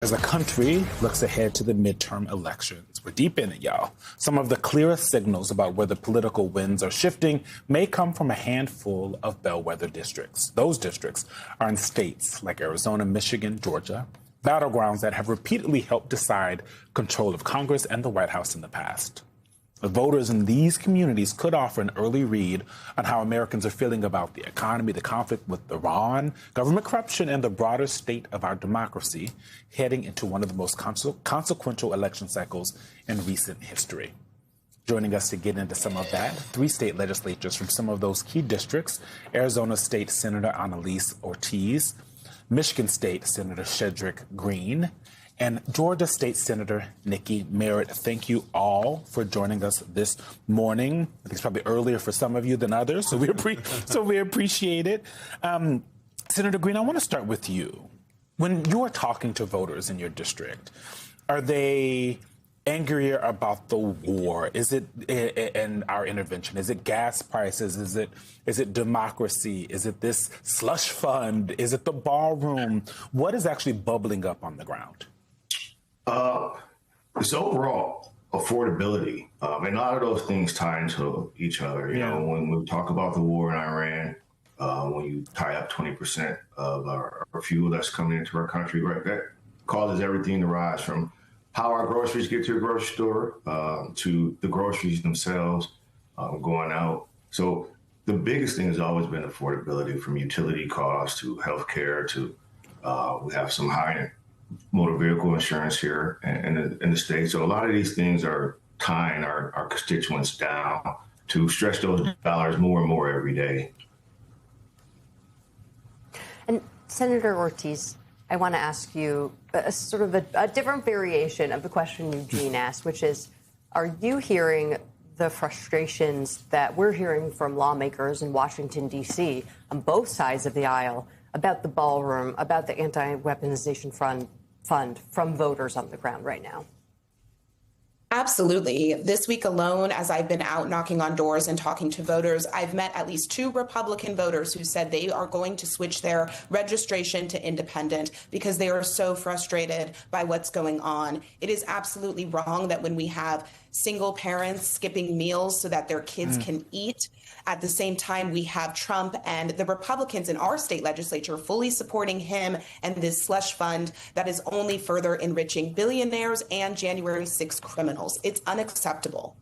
As the country looks ahead to the midterm elections, we're deep in it, y'all. Some of the clearest signals about where the political winds are shifting may come from a handful of bellwether districts. Those districts are in states like Arizona, Michigan, Georgia, battlegrounds that have repeatedly helped decide control of Congress and the White House in the past. The voters in these communities could offer an early read on how Americans are feeling about the economy, the conflict with Iran, government corruption, and the broader state of our democracy heading into one of the most consequential election cycles in recent history. Joining us to get into some of that, 3 state legislatures from some of those key districts: Arizona State Senator Annalise Ortiz, Michigan State Senator Shedrick Green, and Georgia State Senator Nikki Merritt. Thank you all for joining us this morning. I think it's probably earlier for some of you than others, so we appreciate it. Senator Green, I want to start with you. When you are talking to voters in your district, are they angrier about the war? Is it and our intervention? Is it gas prices? Is it democracy? Is it this slush fund? Is it the ballroom? What is actually bubbling up on the ground? It's overall affordability, and a lot of those things tie into each other. You know, when we talk about the war in Iran, when you tie up 20% of our fuel that's coming into our country, right, that causes everything to rise, from how our groceries get to the grocery store to the groceries themselves going out. So the biggest thing has always been affordability, from utility costs to healthcare to we have some high motor vehicle insurance here in the state. So a lot of these things are tying our constituents down to stretch those dollars more and more every day. And Senator Ortiz, I want to ask you a sort of a different variation of the question Eugene asked, which is, are you hearing the frustrations that we're hearing from lawmakers in Washington, D.C. on both sides of the aisle about the ballroom, about the anti-weaponization fund from voters on the ground right now? Absolutely. This week alone, as I've been out knocking on doors and talking to voters, I've met at least 2 Republican voters who said they are going to switch their registration to independent because they are so frustrated by what's going on. It is absolutely wrong that when we have single parents skipping meals so that their kids can eat, at the same time, we have Trump and the Republicans in our state legislature fully supporting him and this slush fund that is only further enriching billionaires and January 6 criminals. It's unacceptable.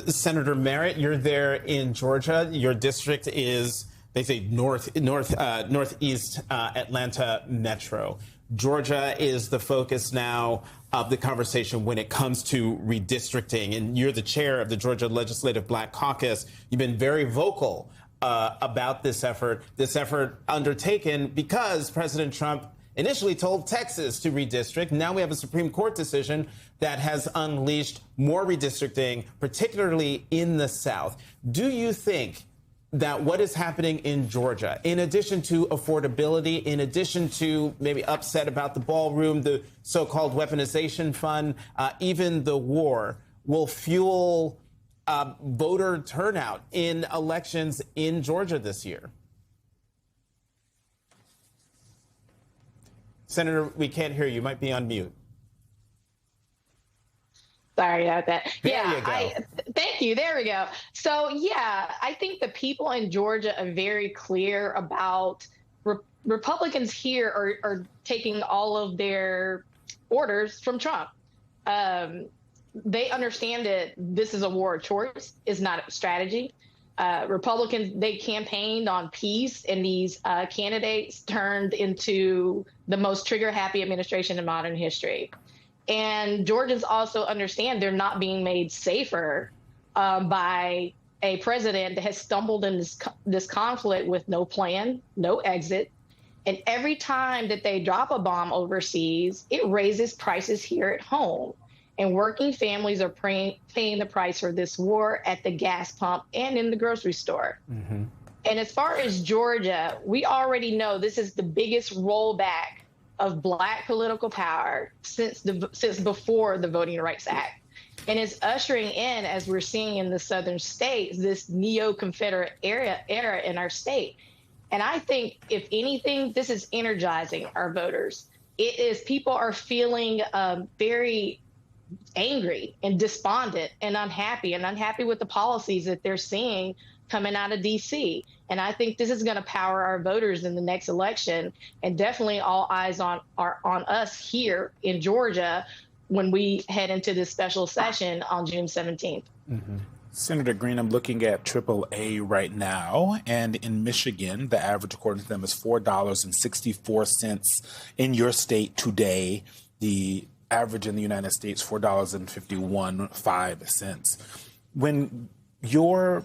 Senator Merritt, you're there in Georgia. Your district is, they say, northeast Atlanta metro. Georgia is the focus now of the conversation when it comes to redistricting. And you're the chair of the Georgia Legislative Black Caucus. You've been very vocal about this effort undertaken because President Trump initially told Texas to redistrict. Now we have a Supreme Court decision that has unleashed more redistricting, particularly in the South. Do you think that what is happening in Georgia, in addition to affordability, in addition to maybe upset about the ballroom, the so-called weaponization fund, even the war, will fuel voter turnout in elections in Georgia this year? Senator, we can't hear you. You might be on mute. Sorry about that. There you go. Thank you. There we go. So, I think the people in Georgia are very clear about Republicans here are taking all of their orders from Trump. They understand that this is a war of choice. It's not a strategy. Republicans, they campaigned on peace, and these candidates turned into the most trigger-happy administration in modern history. And Georgians also understand they're not being made safer by a president that has stumbled in this conflict with no plan, no exit. And every time that they drop a bomb overseas, it raises prices here at home. And working families are paying the price for this war at the gas pump and in the grocery store. Mm-hmm. And as far as Georgia, we already know this is the biggest rollback of Black political power since before the Voting Rights Act. And it's ushering in, as we're seeing in the southern states, this neo-Confederate era in our state. And I think, if anything, this is energizing our voters. it is people are feeling very angry and despondent and unhappy with the policies that they're seeing coming out of DC. And I think this is going to power our voters in the next election. And definitely all eyes are on us here in Georgia when we head into this special session on June 17th. Mm-hmm. Senator Green, I'm looking at AAA right now, and in Michigan, the average, according to them, is $4.64 in your state today. The average in the United States, $4.51. When your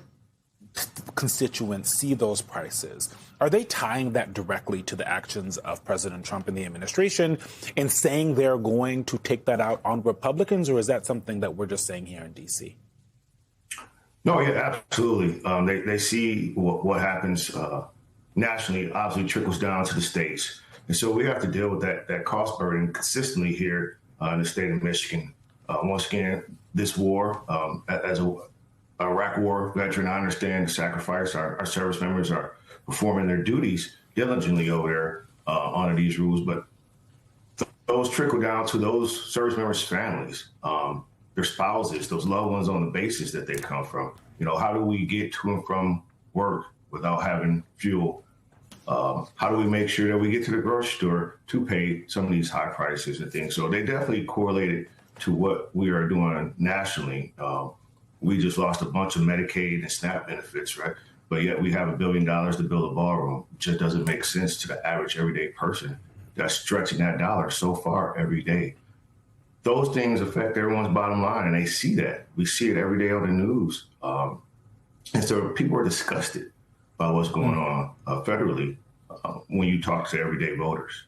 constituents see those prices, are they tying that directly to the actions of President Trump and the administration and saying they're going to take that out on Republicans, or is that something that we're just saying here in D.C.? No, yeah, absolutely. They see what happens nationally, obviously trickles down to the states. And so we have to deal with that cost burden consistently here in the state of Michigan. Once again, this war, as a Iraq war veteran, I understand the sacrifice. Our service members are performing their duties diligently over there under these rules, but those trickle down to those service members' families. Their spouses, those loved ones on the bases that they come from. You know, how do we get to and from work without having fuel? How do we make sure that we get to the grocery store to pay some of these high prices and things? So they definitely correlated to what we are doing nationally. We just lost a bunch of Medicaid and SNAP benefits, right? But yet we have $1 billion to build a ballroom. It just doesn't make sense to the average everyday person that's stretching that dollar so far every day. Those things affect everyone's bottom line, and they see that. We see it every day on the news. And so people are disgusted by what's going on federally when you talk to everyday voters.